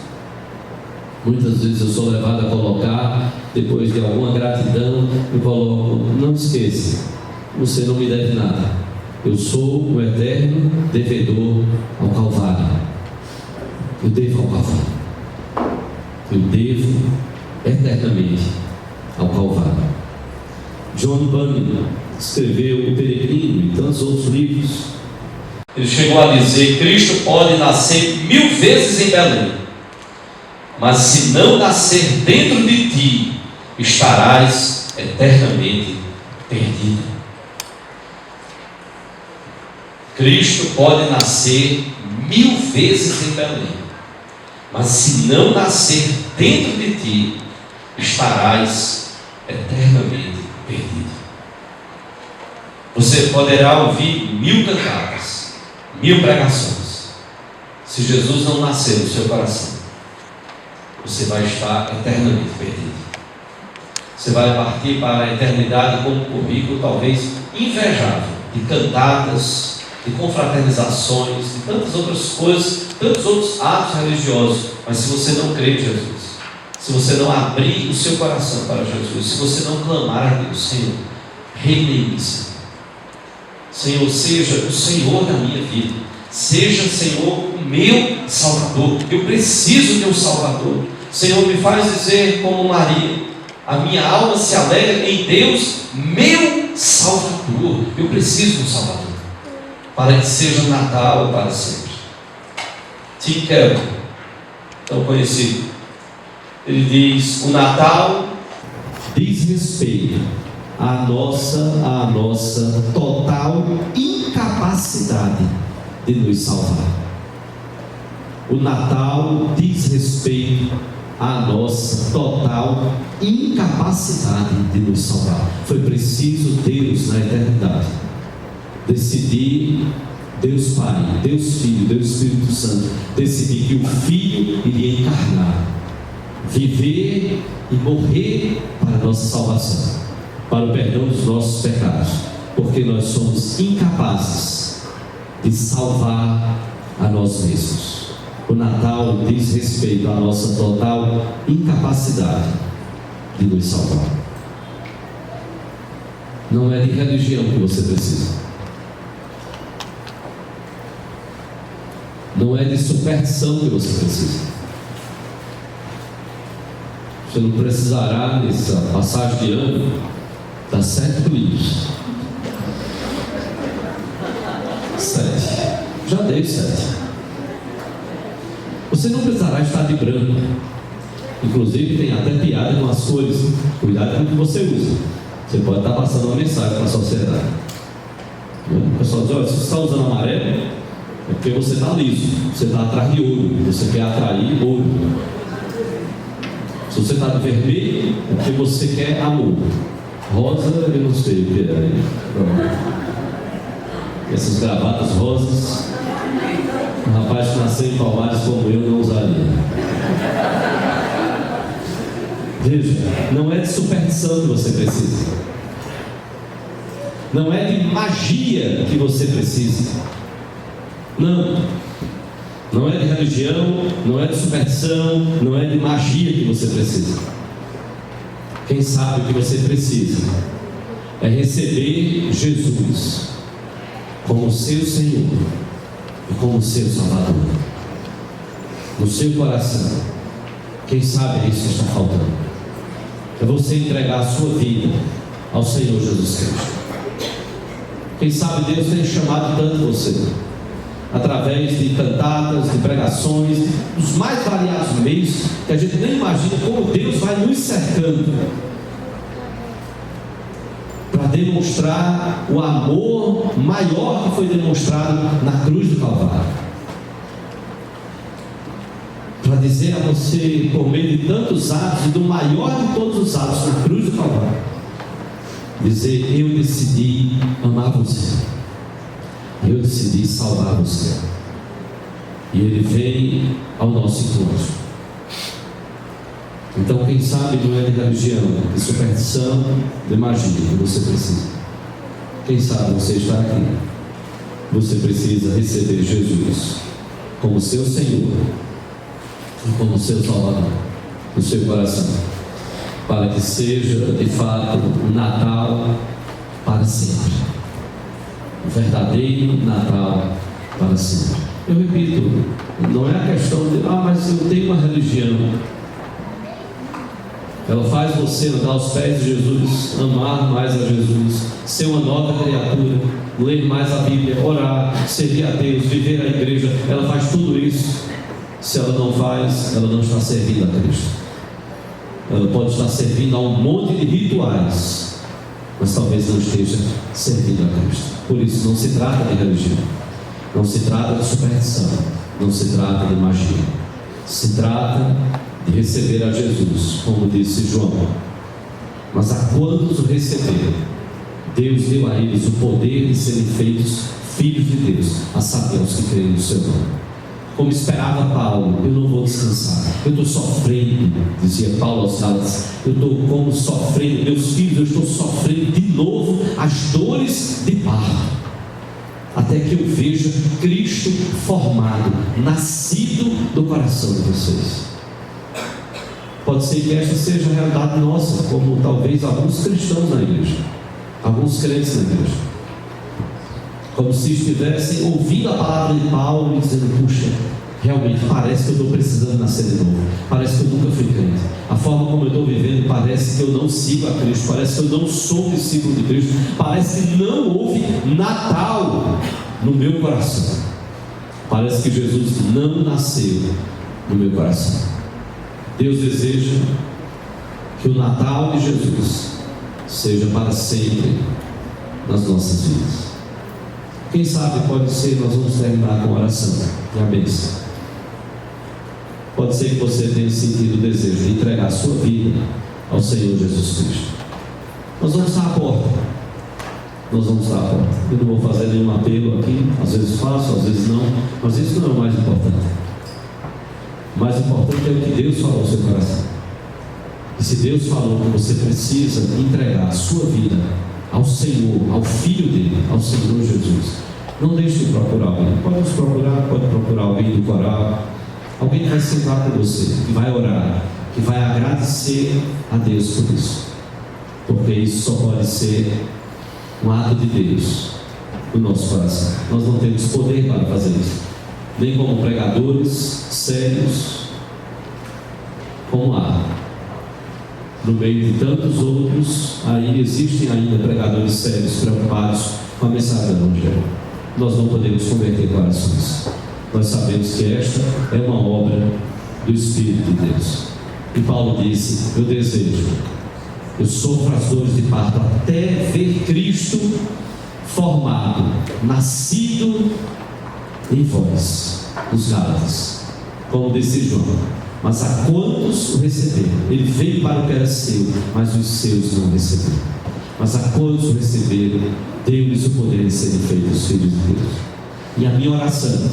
muitas vezes eu sou levado a colocar, depois de alguma gratidão, eu coloco: não esqueça, você não me deve nada, eu sou o eterno devedor ao Calvário. Eu devo ao Calvário. Eu devo eternamente ao Calvário. John Bunyan escreveu O Peregrino e tantos outros livros. Ele chegou a dizer: Cristo pode nascer 1000 vezes em Belém, mas se não nascer dentro de ti, estarás eternamente perdida. Cristo pode nascer 1000 vezes em Belém, mas se não nascer dentro de ti, estarás eternamente perdido. Você poderá ouvir 1000 cantadas, 1000 pregações. Se Jesus não nascer no seu coração, você vai estar eternamente perdido. Você vai partir para a eternidade com um currículo talvez invejável de cantadas, de confraternizações, de tantas outras coisas, tantos outros atos religiosos. Mas se você não crer em Jesus, se você não abrir o seu coração para Jesus, se você não clamar a Deus: Senhor, reine em mim, Senhor, seja o Senhor da minha vida, seja, Senhor, o meu Salvador. Eu preciso de um Salvador. Senhor, me faz dizer como Maria: a minha alma se alegra em Deus, meu Salvador. Eu preciso de um Salvador, para que seja Natal para sempre. Tim Keller, tão conhecido, ele diz: o Natal diz respeito à nossa total incapacidade de nos salvar. O Natal diz respeito à nossa total incapacidade de nos salvar. Foi preciso Deus, na eternidade, decidir, Deus Pai, Deus Filho, Deus Espírito Santo, decidir que o Filho iria encarnar, viver e morrer para a nossa salvação, para o perdão dos nossos pecados, porque nós somos incapazes de salvar a nós mesmos. O Natal diz respeito à nossa total incapacidade de nos salvar. Não é de religião que você precisa, não é de superstição que você precisa. Você não precisará, nessa passagem de ano, dar 7 livros. 7. Já dei 7. Você não precisará estar de branco. Inclusive tem até piada com as cores. Cuidado com o que você usa. Você pode estar passando uma mensagem para a sociedade. O pessoal diz: olha, se você está usando amarelo, é porque você está liso, você está atrás de ouro, você quer atrair ouro. Se você está de vermelho, é porque você quer amor. Rosa, eu não sei o que é aí. Essas gravatas rosas, um rapaz que nasceu em Palmares como eu não usaria. Veja, não é de superstição que você precisa, não é de magia que você precisa, não é de religião, não é de superstição, não é de magia que você precisa. Quem sabe o que você precisa é receber Jesus como seu Senhor e como seu Salvador no seu coração. Quem sabe é isso que está faltando. É você entregar a sua vida ao Senhor Jesus Cristo. Quem sabe Deus tem chamado tanto você, através de cantadas, de pregações, dos mais variados meios, que a gente nem imagina como Deus vai nos cercando para demonstrar o amor maior que foi demonstrado na cruz do Calvário, para dizer a você, por meio de tantos atos, e do maior de todos os atos, na cruz do Calvário, dizer: eu decidi amar você, eu decidi salvar você. E Ele vem ao nosso encontro. Então, quem sabe não é de religião, de superstição, de magia que você precisa. Quem sabe você está aqui, você precisa receber Jesus como seu Senhor e como seu Salvador no seu coração, para que seja de fato um Natal para sempre, um verdadeiro Natal para sempre. Eu repito, não é a questão de: mas eu tenho uma religião. Ela faz você andar aos pés de Jesus, amar mais a Jesus, ser uma nova criatura, ler mais a Bíblia, orar, servir a Deus, viver a igreja. Ela faz tudo isso. Se ela não faz, ela não está servindo a Cristo. Ela pode estar servindo a um monte de rituais, mas talvez não esteja servindo a Cristo. Por isso, não se trata de religião, não se trata de superstição, não se trata de magia, se trata de receber a Jesus, como disse João. Mas a quantos o receberam, Deus deu a eles o poder de serem feitos filhos de Deus, a saber, os que creem no seu nome. Como esperava Paulo, eu não vou descansar, eu estou sofrendo, dizia Paulo aos Gálatas, eu estou como sofrendo, meus filhos, eu estou sofrendo de novo as dores de parto, até que eu veja Cristo formado, nascido do coração de vocês. Pode ser que esta seja a realidade nossa, como talvez alguns cristãos na igreja, alguns crentes na igreja, como se estivessem ouvindo a palavra de Paulo e dizendo: puxa, realmente parece que eu estou precisando nascer de novo, parece que eu nunca fui crente, a forma como eu estou vivendo parece que eu não sigo a Cristo, parece que eu não sou discípulo de Cristo, parece que não houve Natal no meu coração, parece que Jesus não nasceu no meu coração. Deus deseja que o Natal de Jesus seja para sempre nas nossas vidas. Quem sabe pode ser, nós vamos terminar com oração e a bênção. Pode ser que você tenha sentido o desejo de entregar a sua vida ao Senhor Jesus Cristo. Nós vamos estar à porta. Nós vamos estar à porta. Eu não vou fazer nenhum apelo aqui, às vezes faço, às vezes não, mas isso não é o mais importante. O mais importante é o que Deus falou ao seu coração. E se Deus falou que você precisa entregar a sua vida ao Senhor, ao Filho dele, ao Senhor Jesus, não deixe de procurar alguém. Pode nos procurar, pode procurar alguém do coral, alguém que vai sentar com você, que vai orar, que vai agradecer a Deus por isso, porque isso só pode ser um ato de Deus no nosso coração. Nós não temos poder para fazer isso, nem como pregadores sérios, como há no meio de tantos outros, aí existem ainda pregadores sérios preocupados com a mensagem do Evangelho. Nós não podemos converter corações. Nós sabemos que esta é uma obra do Espírito de Deus. E Paulo disse: eu desejo, eu sofro as dores de parto até ver Cristo formado, nascido em vós, os Gálatas, como disse João. Mas a quantos o receberam? Ele veio para o que era seu, mas os seus não receberam. Mas a quantos o receberam, deu-lhes o poder de serem feitos filhos de Deus. E a minha oração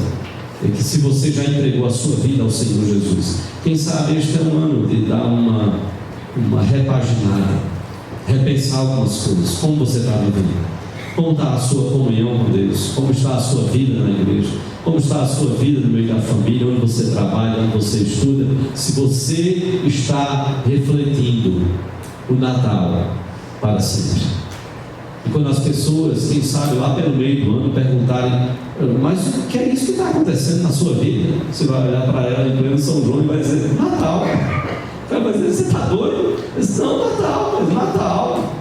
é que, se você já entregou a sua vida ao Senhor Jesus, quem sabe este é um ano de dar uma repaginada, repensar algumas coisas. Como você está vivendo? Como está a sua comunhão com Deus? Como está a sua vida na igreja? Como está a sua vida no meio da família, onde você trabalha, onde você estuda? Se você está refletindo o Natal para sempre. E quando as pessoas, quem sabe lá pelo meio do ano, perguntarem: mas o que é isso que está acontecendo na sua vida? Você vai olhar para ela em pleno São João e vai dizer: Natal. Ela vai dizer: você está doido? Eu disse: não, Natal, mas Natal.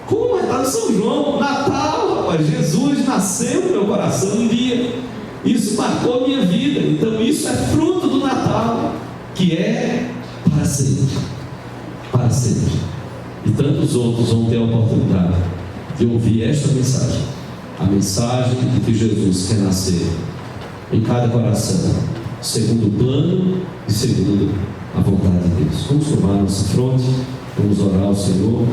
Como vai estar no São João? Natal, rapaz, Jesus nasceu no meu coração um dia. Isso marcou a minha vida. Então isso é fruto do Natal, que é para sempre. Para sempre. E tantos outros vão ter a oportunidade de ouvir esta mensagem, a mensagem de que Jesus quer nascer em cada coração, segundo o plano e segundo a vontade de Deus. Vamos curvar a nossa fronte, vamos orar ao Senhor.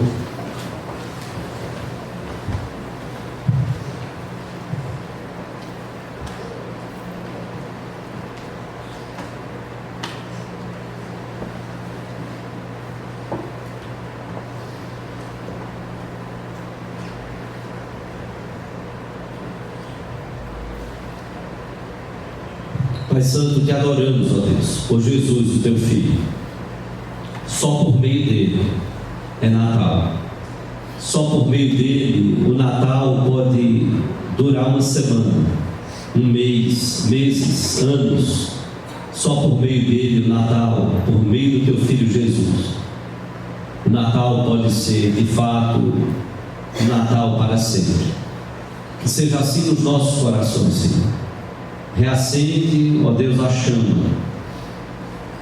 Pai Santo, te adoramos, ó Deus, por Jesus, o teu Filho. Só por meio dele é Natal. Só por meio dele o Natal pode durar uma semana, um mês, meses, anos. Só por meio dele o Natal, por meio do teu Filho Jesus, o Natal pode ser de fato um Natal para sempre. Que seja assim nos nossos corações, Senhor. Reacende, ó Deus, a chama.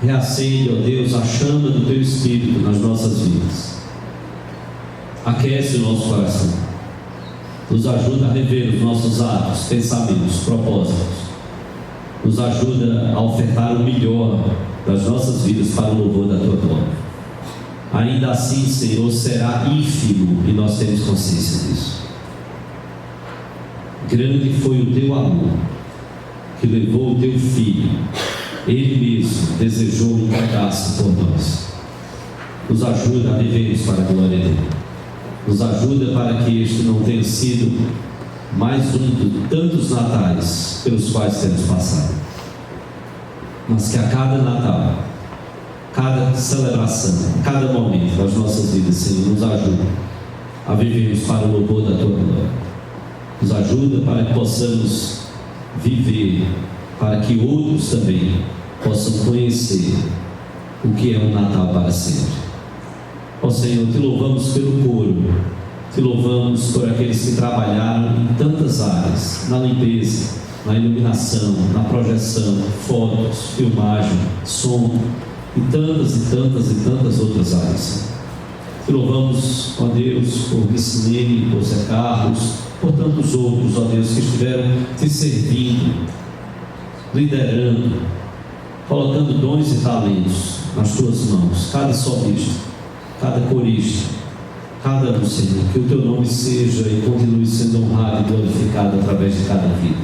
Reacende, ó Deus, a chama do teu Espírito nas nossas vidas. Aquece o nosso coração. Nos ajuda a rever os nossos atos, pensamentos, propósitos. Nos ajuda a ofertar o melhor das nossas vidas para o louvor da Tua glória. Ainda assim, Senhor, será ínfimo e nós temos consciência disso. Grande foi o Teu amor, que levou o Teu Filho. Ele mesmo desejou entregar-se por nós. Nos ajuda a vivermos para a glória dele. Nos ajuda para que este não tenha sido mais um de tantos natais pelos quais temos passado, mas que a cada Natal, cada celebração, cada momento das nossas vidas, Senhor, nos ajuda a vivermos para o louvor da Tua glória. Nos ajuda para que possamos viver, para que outros também possam conhecer o que é um Natal para sempre. Ó Senhor, Te louvamos pelo coro, Te louvamos por aqueles que trabalharam em tantas áreas, na limpeza, na iluminação, na projeção, fotos, filmagem, som, e tantas outras áreas. Te louvamos, ó Deus, por Vicinene, por Zé Carlos, por tantos outros, ó Deus, que estiveram Te servindo, liderando, colocando dons e talentos nas Tuas mãos, cada solista, cada corista, cada um, Senhor, que o Teu nome seja e continue sendo honrado e glorificado através de cada vida.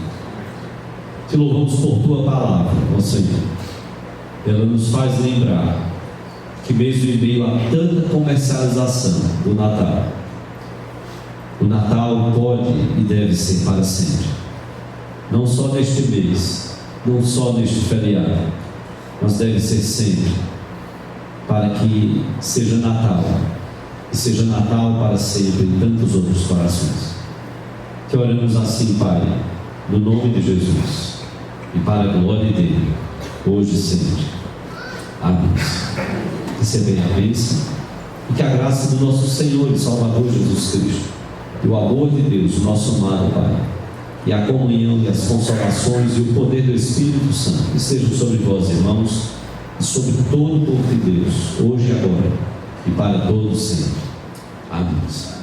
Te louvamos por Tua palavra, ó Senhor. Ela nos faz lembrar que mesmo em meio a tanta comercialização do Natal, o Natal pode e deve ser para sempre. Não só neste mês, não só neste feriado, mas deve ser sempre, para que seja Natal, e seja Natal para sempre em tantos outros corações. Que oramos assim, Pai, no nome de Jesus, e para a glória dele, hoje e sempre. Amém. Recebei a bênção, e que a graça do nosso Senhor e Salvador Jesus Cristo, e o amor de Deus, o nosso amado Pai, e a comunhão e as consolações e o poder do Espírito Santo estejam sobre vós, irmãos, e sobre todo o povo de Deus, hoje e agora, e para todos sempre. Amém.